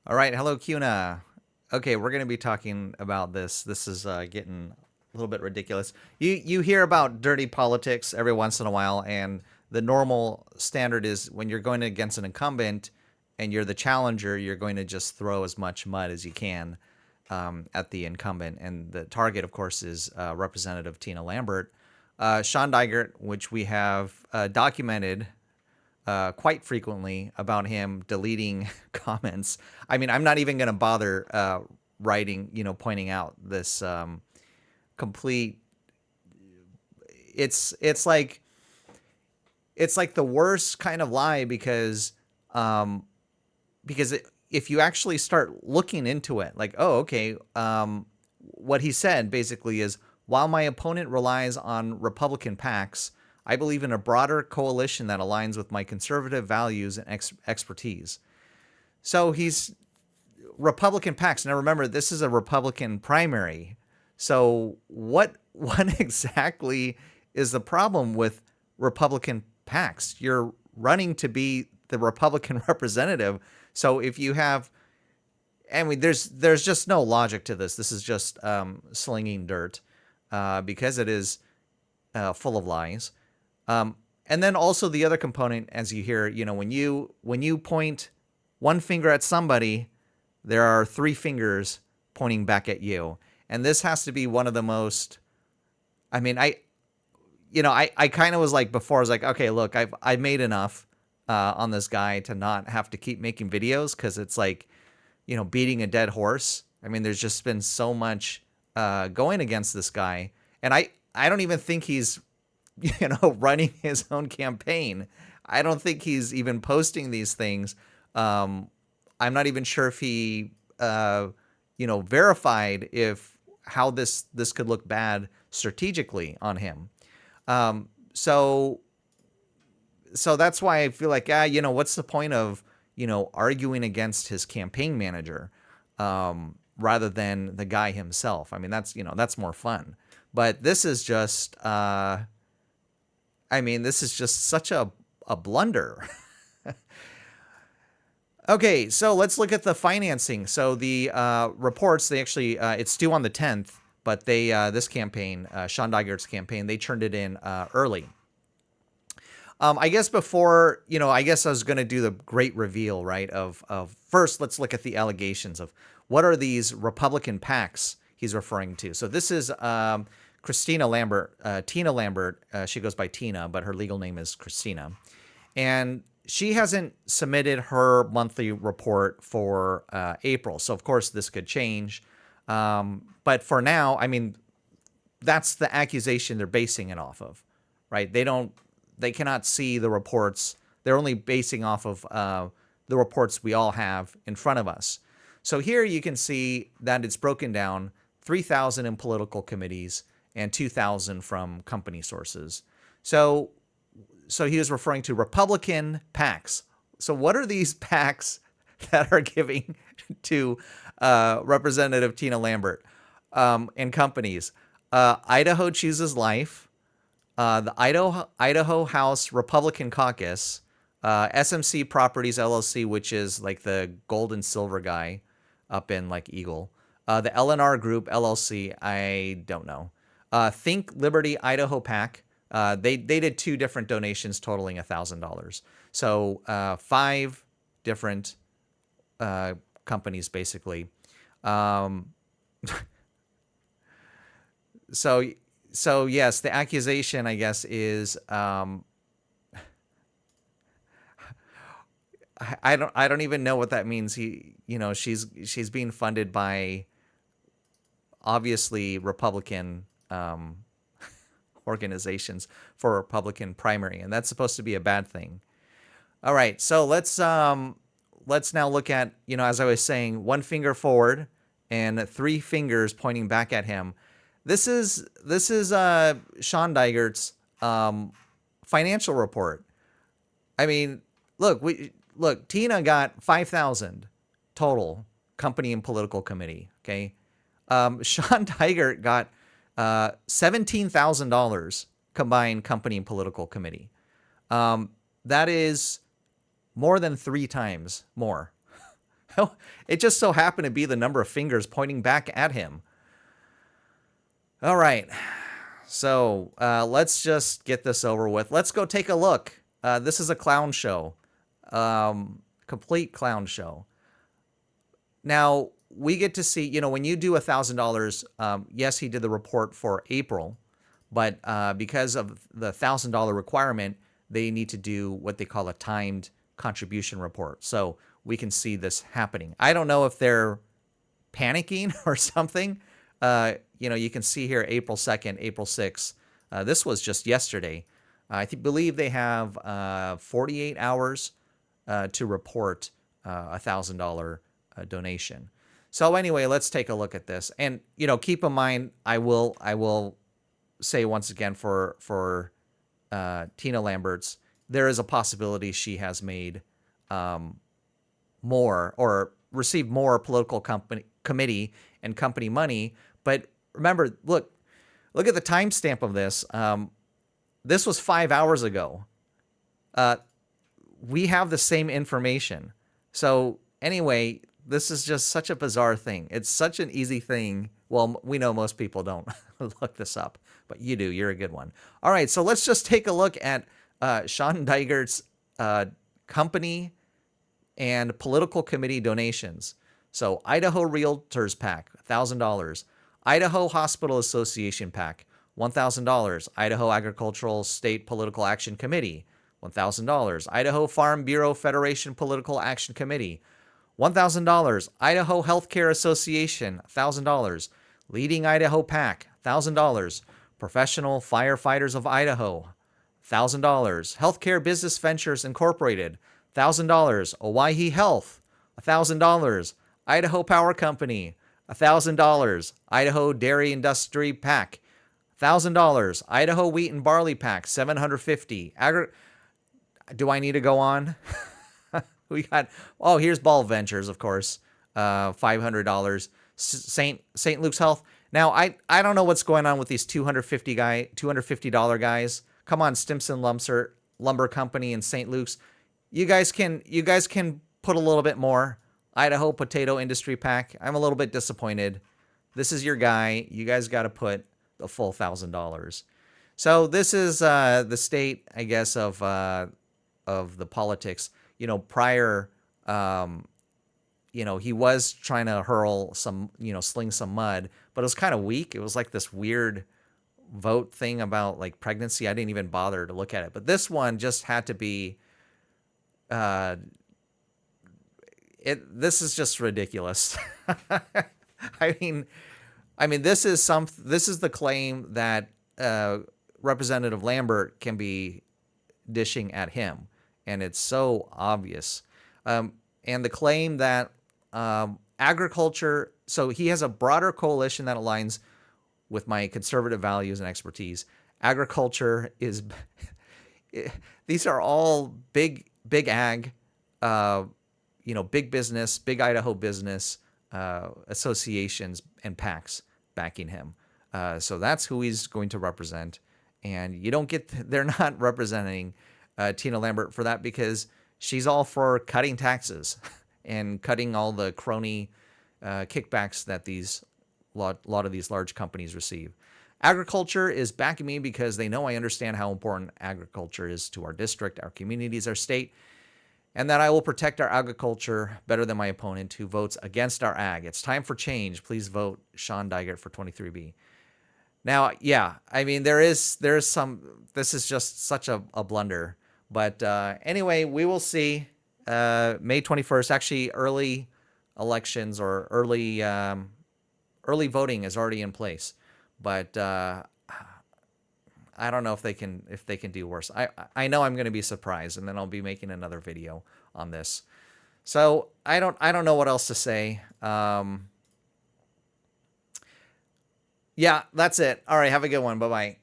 All right, hello, Cuna. Okay, we're going to be talking about this. This is getting a little bit ridiculous. You hear about dirty politics every once in a while, and the normal standard is when you're going against an incumbent and you're the challenger, you're going to just throw as much mud as you can at the incumbent. And the target, of course, is Representative Tina Lambert. Shawn Dygert, which we have documented quite frequently about him deleting comments. I mean, I'm not even going to bother writing, pointing out this complete. It's like the worst kind of lie um, if you actually start looking into it, like, oh, okay, what he said basically is, while my opponent relies on Republican PACs, I believe in a broader coalition that aligns with my conservative values and expertise. So he's Republican PACs. Now remember, this is a Republican primary. So what exactly is the problem with Republican PACs? You're running to be the Republican representative. So if you have, I mean, there's just no logic to this. This is just slinging dirt because it is full of lies. And then also the other component, as you hear, when you point one finger at somebody, there are three fingers pointing back at you, and this has to be one of the most. I mean, I kind of was like before. I was like, okay, look, I've made enough on this guy to not have to keep making videos because it's like, beating a dead horse. I mean, there's just been so much going against this guy, and I don't even think he's running his own campaign. I don't think he's even posting these things. I'm not even sure if he, verified if how this could look bad strategically on him. So that's why I feel like, what's the point of arguing against his campaign manager rather than the guy himself? I mean, that's more fun. But this is just this is just such a blunder. Okay, so let's look at the financing. So the reports, they actually, it's due on the 10th, but they this campaign, Shawn Dygert's campaign, they turned it in early. I guess before, I guess I was going to do the great reveal, right? Of first, let's look at the allegations of what are these Republican PACs he's referring to. So this is Christina Lambert, Tina Lambert. She goes by Tina, but her legal name is Christina. And she hasn't submitted her monthly report for April. So, of course, this could change. But for now, I mean, that's the accusation they're basing it off of, right? They cannot see the reports. They're only basing off of the reports we all have in front of us. So here you can see that it's broken down 3,000 in political committees and 2,000 from company sources. So he was referring to Republican PACs. So what are these PACs that are giving to Representative Tina Lambert and companies? Idaho Chooses Life, the Idaho House Republican Caucus, SMC Properties LLC, which is like the gold and silver guy up in like Eagle, the LNR Group LLC, I don't know. Think Liberty Idaho PAC. They did two different donations totaling $1,000. So 5 different companies basically. So yes, the accusation, I guess, is I don't even know what that means. She's being funded by obviously Republican organizations for a Republican primary, and that's supposed to be a bad thing. All right, so let's now look at, as I was saying, one finger forward and 3 fingers pointing back at him. This is Shawn Dygert's financial report. I mean, look, Tina got 5,000 total company and political committee. Okay, Shawn Dygert got $17,000 combined company and political committee. That is more than 3 times more. It just so happened to be the number of fingers pointing back at him. All right. So let's just get this over with. Let's go take a look. This is a clown show. Complete clown show. Now, we get to see, you know, when you do $1,000, yes, he did the report for April, but because of the $1,000 requirement, they need to do what they call a timed contribution report. So we can see this happening. I don't know if they're panicking or something. You know, you can see here April 2nd, April 6th. This was just yesterday. I believe they have 48 hours to report a $1,000 donation. So anyway, let's take a look at this. And, you know, keep in mind, I will say once again for Tina Lambert's, there is a possibility she has made more or received more political committee and company money. But remember, look at the timestamp of this. This was 5 hours ago. We have the same information. So anyway, this is just such a bizarre thing. It's such an easy thing. Well, we know most people don't look this up, but you do. You're a good one. All right, so let's just take a look at Shawn Dygert's company and political committee donations. So Idaho Realtors PAC, $1,000. Idaho Hospital Association PAC, $1,000. Idaho Agricultural State Political Action Committee, $1,000. Idaho Farm Bureau Federation Political Action Committee, $1,000. Idaho Healthcare Association, $1,000. Leading Idaho PAC, $1,000. Professional Firefighters of Idaho, $1,000. Healthcare Business Ventures Incorporated, $1,000. Owyhee Health, $1,000. Idaho Power Company, $1,000. Idaho Dairy Industry PAC, $1,000. Idaho Wheat and Barley PAC, $750. Do I need to go on? We got, oh, here's Ball Ventures, of course, $500. St. Luke's Health. Now, I don't know what's going on with these $250 guys. Come on, Stimson Lumber Company and St. Luke's. You guys can put a little bit more. Idaho Potato Industry PAC. I'm a little bit disappointed. This is your guy. You guys got to put the full $1,000. So this is the state, I guess, of the politics. You know, prior, you know, he was trying to hurl some, you know, sling some mud, but it was kind of weak. It was like this weird vote thing about like pregnancy. I didn't even bother to look at it. But this one just had to be, this is just ridiculous. I mean, this is the claim that Representative Lambert can be dishing at him, and it's so obvious. And the claim that agriculture, so he has a broader coalition that aligns with my conservative values and expertise. Agriculture is, these are all big ag, you know, big business, big Idaho business associations and PACs backing him. So that's who he's going to represent. And you don't get, they're not representing Tina Lambert for that because she's all for cutting taxes and cutting all the crony kickbacks that a lot of these large companies receive. Agriculture is backing me because they know I understand how important agriculture is to our district, our communities, our state, and that I will protect our agriculture better than my opponent who votes against our ag. It's time for change. Please vote Shawn Dygert for 23B. Now, yeah, I mean, there is some, this is just such a blunder. But anyway, we will see. May 21st, actually early elections or early voting is already in place. But I don't know if they can do worse. I know I'm going to be surprised, and then I'll be making another video on this. So I don't know what else to say. Yeah, that's it. All right, have a good one. Bye-bye.